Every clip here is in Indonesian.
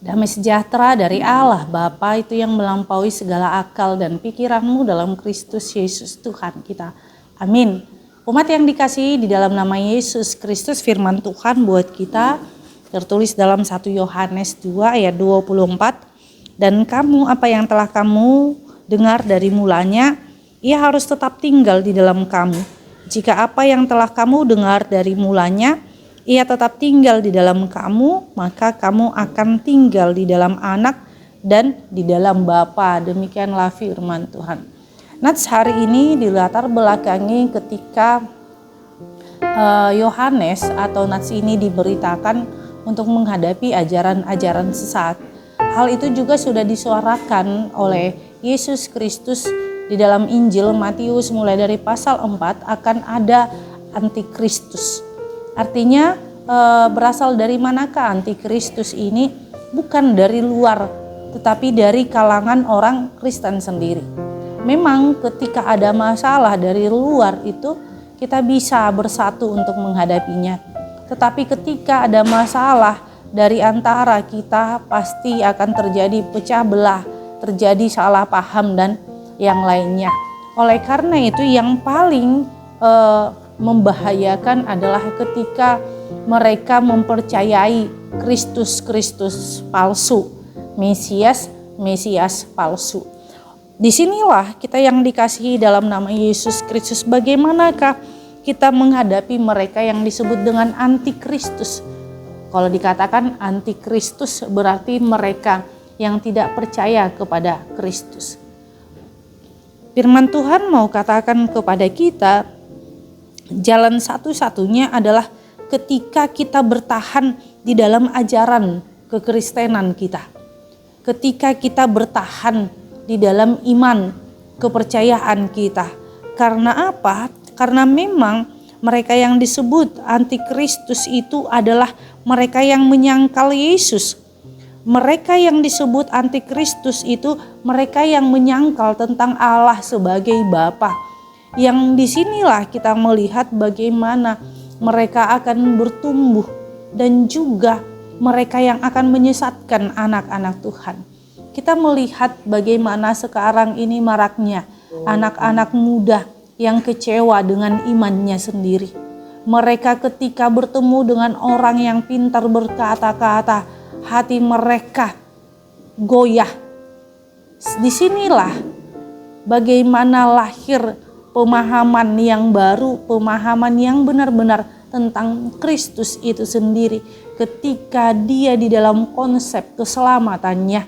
Damai sejahtera dari Allah Bapa itu yang melampaui segala akal dan pikiranmu dalam Kristus Yesus Tuhan kita. Amin. Umat yang dikasihi di dalam nama Yesus Kristus, firman Tuhan buat kita tertulis dalam 1 Yohanes 2 ayat 24. Dan kamu apa yang telah kamu dengar dari mulanya, ia harus tetap tinggal di dalam kamu. Jika apa yang telah kamu dengar dari mulanya, ia tetap tinggal di dalam kamu, maka kamu akan tinggal di dalam Anak dan di dalam Bapa. Demikianlah firman Tuhan. Nats hari ini dilatar belakangi ketika Yohanes atau Nats ini diberitakan untuk menghadapi ajaran-ajaran sesat. Hal itu juga sudah disuarakan oleh Yesus Kristus di dalam Injil Matius mulai dari pasal 4 akan ada antikristus. Artinya berasal dari manakah antikristus ini? Bukan dari luar, tetapi dari kalangan orang Kristen sendiri. Memang ketika ada masalah dari luar itu kita bisa bersatu untuk menghadapinya. Tetapi ketika ada masalah dari antara kita, pasti akan terjadi pecah belah, terjadi salah paham dan yang lainnya. Oleh karena itu yang paling membahayakan adalah ketika mereka mempercayai Kristus palsu, Mesias palsu. Disinilah kita yang dikasihi dalam nama Yesus Kristus, bagaimanakah kita menghadapi mereka yang disebut dengan antikristus. Kalau dikatakan antikristus berarti mereka yang tidak percaya kepada Kristus. Firman Tuhan mau katakan kepada kita, jalan satu-satunya adalah ketika kita bertahan di dalam ajaran kekristenan kita. Ketika kita bertahan di dalam iman kepercayaan kita. Karena apa? Karena memang mereka yang disebut antikristus itu adalah mereka yang menyangkal Yesus. Mereka yang disebut antikristus itu mereka yang menyangkal tentang Allah sebagai Bapa. Yang disinilah kita melihat bagaimana mereka akan bertumbuh dan juga mereka yang akan menyesatkan anak-anak Tuhan. Kita melihat bagaimana sekarang ini maraknya anak-anak muda yang kecewa dengan imannya sendiri. Mereka ketika bertemu dengan orang yang pintar berkata-kata, hati mereka goyah. Disinilah bagaimana lahir pemahaman yang baru, pemahaman yang benar-benar tentang Kristus itu sendiri. Ketika dia di dalam konsep keselamatannya,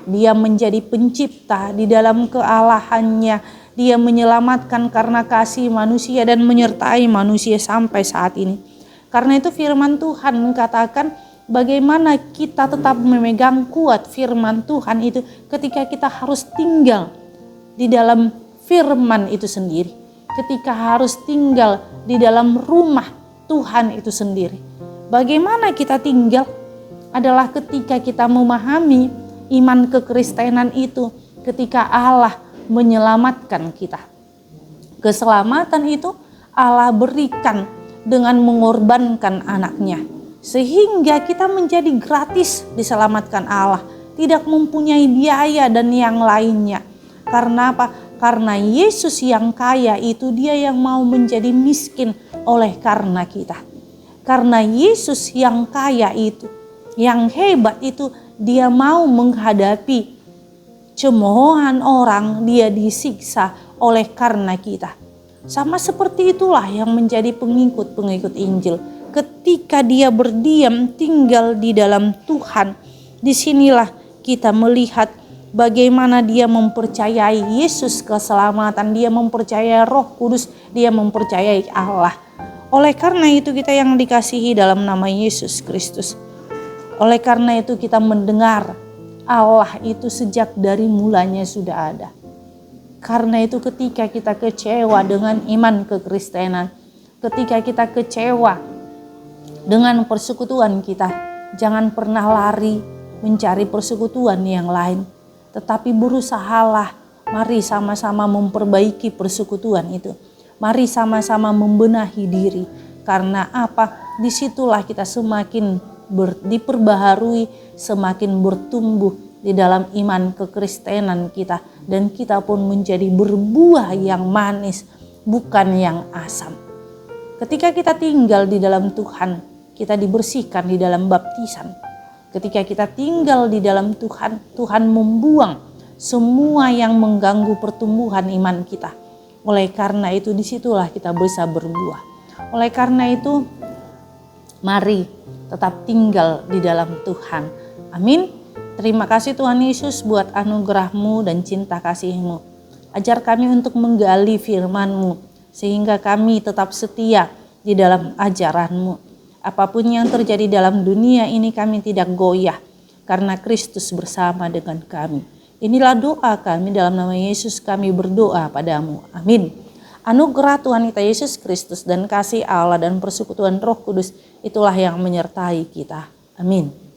dia menjadi pencipta di dalam kealahannya, dia menyelamatkan karena kasih manusia dan menyertai manusia sampai saat ini. Karena itu firman Tuhan katakan bagaimana kita tetap memegang kuat firman Tuhan itu ketika kita harus tinggal di dalam firman itu sendiri. Ketika harus tinggal di dalam rumah Tuhan itu sendiri. Bagaimana kita tinggal adalah ketika kita memahami iman kekristenan itu, ketika Allah menyelamatkan kita. Keselamatan itu Allah berikan dengan mengorbankan anaknya. Sehingga kita menjadi gratis diselamatkan Allah. Tidak mempunyai biaya dan yang lainnya. Karena apa? Karena Yesus yang kaya itu dia yang mau menjadi miskin oleh karena kita. Karena Yesus yang kaya itu, yang hebat itu, dia mau menghadapi cemoohan orang, dia disiksa oleh karena kita. Sama seperti itulah yang menjadi pengikut-pengikut Injil. Ketika dia berdiam tinggal di dalam Tuhan, disinilah kita melihat bagaimana dia mempercayai Yesus keselamatan, dia mempercayai Roh Kudus, dia mempercayai Allah. Oleh karena itu kita yang dikasihi dalam nama Yesus Kristus. Oleh karena itu kita mendengar Allah itu sejak dari mulanya sudah ada. Karena itu ketika kita kecewa dengan iman kekristenan, ketika kita kecewa dengan persekutuan kita, jangan pernah lari mencari persekutuan yang lain. Tetapi berusahalah, mari sama-sama memperbaiki persekutuan itu. Mari sama-sama membenahi diri. Karena apa? Disitulah kita semakin diperbaharui, semakin bertumbuh di dalam iman kekristenan kita, dan kita pun menjadi berbuah yang manis, bukan yang asam. Ketika kita tinggal di dalam Tuhan, kita dibersihkan di dalam baptisan. Ketika kita tinggal di dalam Tuhan, Tuhan membuang semua yang mengganggu pertumbuhan iman kita. Oleh karena itu disitulah kita bisa berbuah. Oleh karena itu mari tetap tinggal di dalam Tuhan. Amin. Terima kasih Tuhan Yesus buat anugerah-Mu dan cinta kasih-Mu. Ajar kami untuk menggali firman-Mu sehingga kami tetap setia di dalam ajaran-Mu. Apapun yang terjadi dalam dunia ini kami tidak goyah karena Kristus bersama dengan kami. Inilah doa kami, dalam nama Yesus kami berdoa padamu. Amin. Anugerah Tuhan kita Yesus Kristus dan kasih Allah dan persekutuan Roh Kudus itulah yang menyertai kita. Amin.